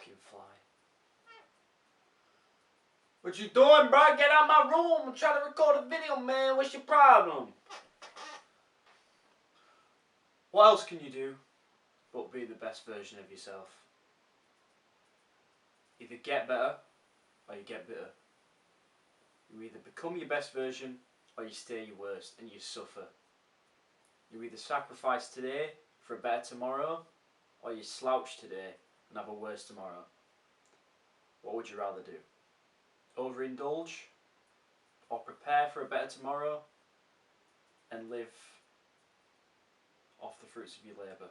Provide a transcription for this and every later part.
fucking fly. What you doing, bro? Get out of my room. I'm trying to record a video, man. What's your problem? What else can you do but be the best version of yourself? Either get better or you get bitter. You either become your best version or you stay your worst and you suffer. You either sacrifice today for a better tomorrow or you slouch today and have a worse tomorrow. What would you rather do? Overindulge or prepare for a better tomorrow and live off the fruits of your labour?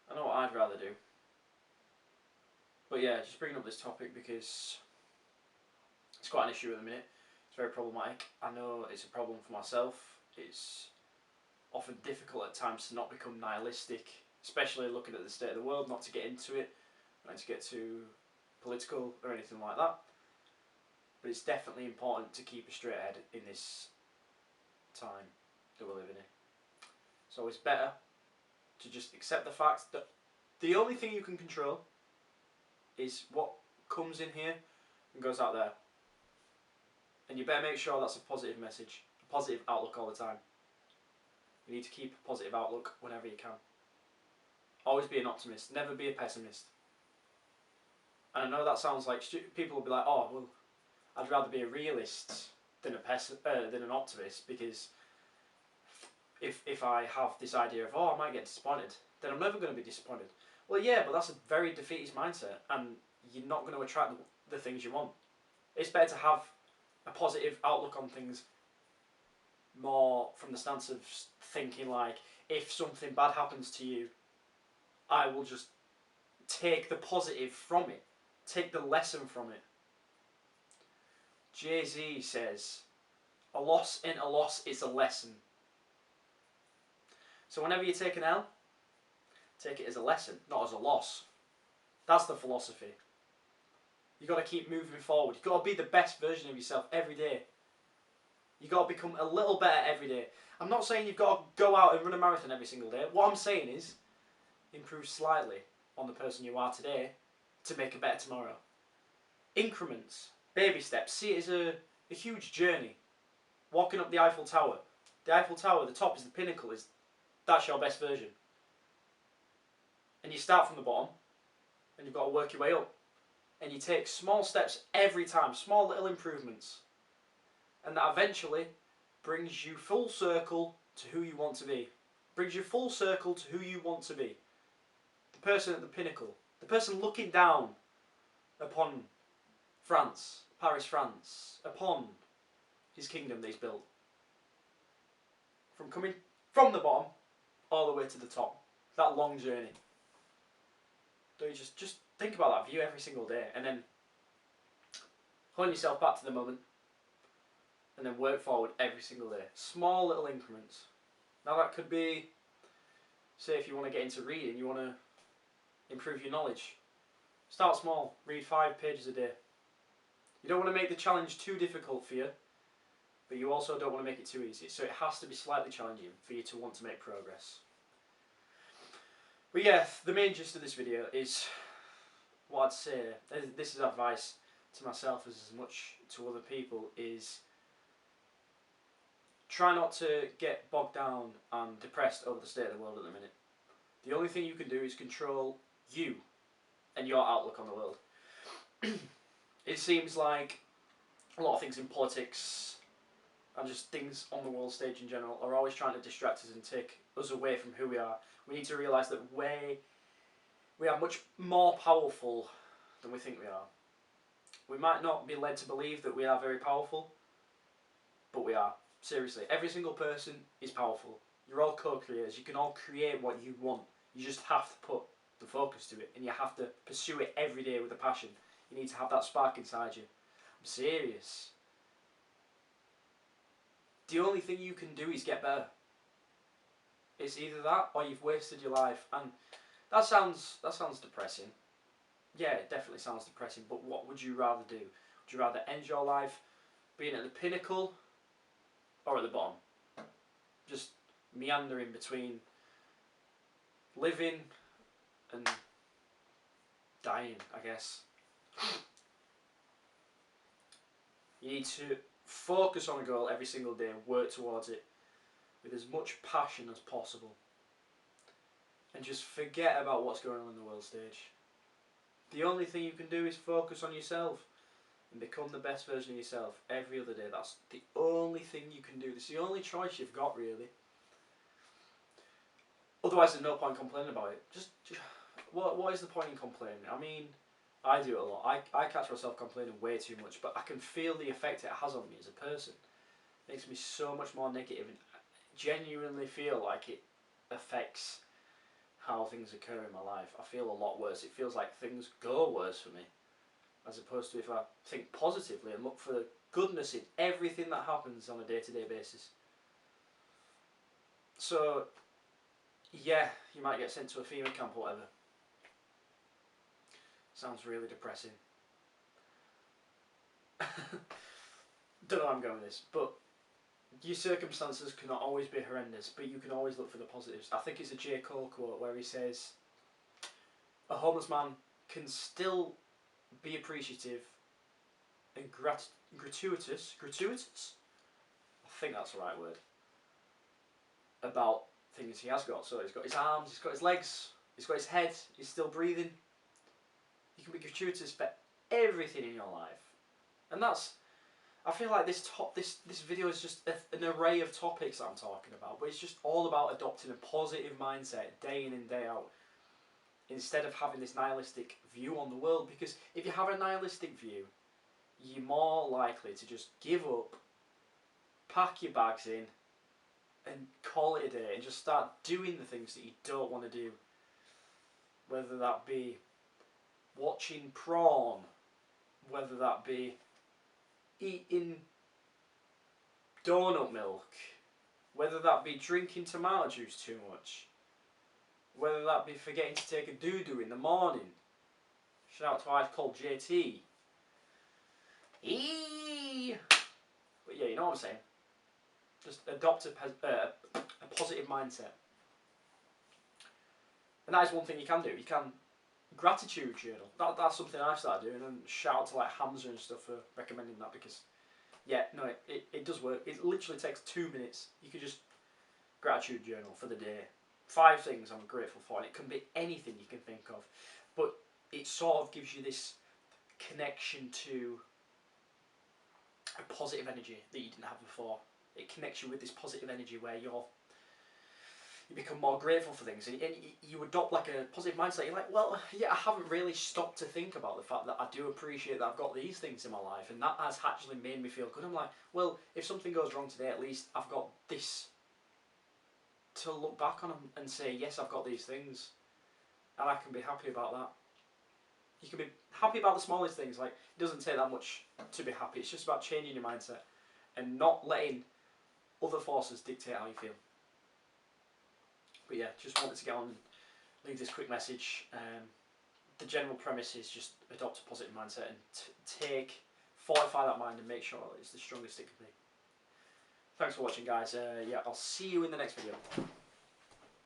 I know what I'd rather do. But yeah, just bringing up this topic because it's quite an issue at the minute. It's very problematic. I know it's a problem for myself. It's often difficult at times to not become nihilistic, especially looking at the state of the world, not to get into it, not to get too political or anything like that. But it's definitely important to keep a straight head in this time that we're living in. So it's better to just accept the fact that the only thing you can control is what comes in here and goes out there. And you better make sure that's a positive message, a positive outlook all the time. You need to keep a positive outlook whenever you can. Always be an optimist, never be a pessimist. And I know that sounds like people will be like, oh, well, I'd rather be a realist than an optimist, because if I have this idea of, oh, I might get disappointed, then I'm never going to be disappointed. Well, yeah, but that's a very defeatist mindset, and you're not going to attract the things you want. It's better to have a positive outlook on things, more from the stance of thinking like, if something bad happens to you, I will just take the positive from it, take the lesson from it. Jay-Z says, a loss in a loss is a lesson. So whenever you take an L, take it as a lesson, not as a loss. That's the philosophy. You've got to keep moving forward. You've got to be the best version of yourself every day. You've got to become a little better every day. I'm not saying you've got to go out and run a marathon every single day. What I'm saying is, improve slightly on the person you are today to make a better tomorrow. Increments, baby steps. See it as a huge journey. Walking up the Eiffel Tower. The Eiffel Tower, the top is the pinnacle. That's your best version. And you start from the bottom and you've got to work your way up. And you take small steps every time, small little improvements. And that eventually brings you full circle to who you want to be. Brings you full circle to who you want to be. The person at the pinnacle. The person looking down upon France, Paris, France, upon his kingdom that he's built. From coming from the bottom all the way to the top. That long journey. So you just think about that view every single day, and then hold yourself back to the moment, and then work forward every single day. Small little increments. Now that could be, say if you want to get into reading, you want to improve your knowledge. Start small, read 5 pages a day. You don't want to make the challenge too difficult for you, but you also don't want to make it too easy. So it has to be slightly challenging for you to want to make progress. But yeah, the main gist of this video is what I'd say. This is advice to myself as much to other people, is try not to get bogged down and depressed over the state of the world at the minute. The only thing you can do is control you and your outlook on the world. It seems like a lot of things in politics and just things on the world stage in general are always trying to distract us and take us away from who we are. We need to realise that we are much more powerful than we think we are. We might not be led to believe that we are very powerful, but we are. Seriously, every single person is powerful. You're all co-creators. You can all create what you want. You just have to put the focus to it, and you have to pursue it every day with a passion. You need to have that spark inside you. I'm serious. The only thing you can do is get better. It's either that or you've wasted your life, and that sounds depressing. Yeah, it definitely sounds depressing, but what would you rather do? Would you rather end your life being at the pinnacle or at the bottom? Just meandering between living and dying, I guess. You need to focus on a goal every single day and work towards it with as much passion as possible. And just forget about what's going on in the world stage. The only thing you can do is focus on yourself and become the best version of yourself every other day. That's the only thing you can do. It's the only choice you've got, really. Otherwise, there's no point complaining about it. Just what is the point in complaining? I mean, I do it a lot. I catch myself complaining way too much, but I can feel the effect it has on me as a person. It makes me so much more negative, and genuinely feel like it affects how things occur in my life. I feel a lot worse. It feels like things go worse for me, as opposed to if I think positively and look for the goodness in everything that happens on a day-to-day basis. So, yeah, you might get sent to a FEMA camp or whatever. Sounds really depressing. Don't know where I'm going with this, but your circumstances cannot always be horrendous, but you can always look for the positives. I think it's a J. Cole quote where he says, a homeless man can still be appreciative and gratuitous, I think that's the right word, about things he has got. So he's got his arms, he's got his legs, he's got his head, he's still breathing. You can be gratuitous for everything in your life. And that's, I feel like this video is just an array of topics that I'm talking about, but it's just all about adopting a positive mindset day in and day out, instead of having this nihilistic view on the world. Because if you have a nihilistic view, you're more likely to just give up, pack your bags in, and call it a day, and just start doing the things that you don't want to do. Whether that be watching prawn, whether that be eating donut milk, whether that be drinking tomato juice too much, whether that be forgetting to take a doo-doo in the morning. Shout out to Ice Cold JT. Eee! But yeah, you know what I'm saying. Just adopt a positive mindset. And that is one thing you can do. You can gratitude journal. That's something I've started doing, and shout out to like Hamza and stuff for recommending that, because yeah, no, it does work. It literally takes 2 minutes. You could just gratitude journal for the day. 5 things I'm grateful for, and it can be anything you can think of. But it sort of gives you this connection to a positive energy that you didn't have before. It connects you with this positive energy where you become more grateful for things, and you adopt like a positive mindset. You're like, well, yeah, I haven't really stopped to think about the fact that I do appreciate that I've got these things in my life, and that has actually made me feel good. I'm like, well, if something goes wrong today, at least I've got this to look back on and say, yes, I've got these things, and I can be happy about that. You can be happy about the smallest things. Like, it doesn't take that much to be happy. It's just about changing your mindset and not letting other forces dictate how you feel. But yeah, just wanted to get on and leave this quick message. The general premise is just adopt a positive mindset and fortify that mind and make sure it's the strongest it can be. Thanks for watching, guys. Yeah, I'll see you in the next video.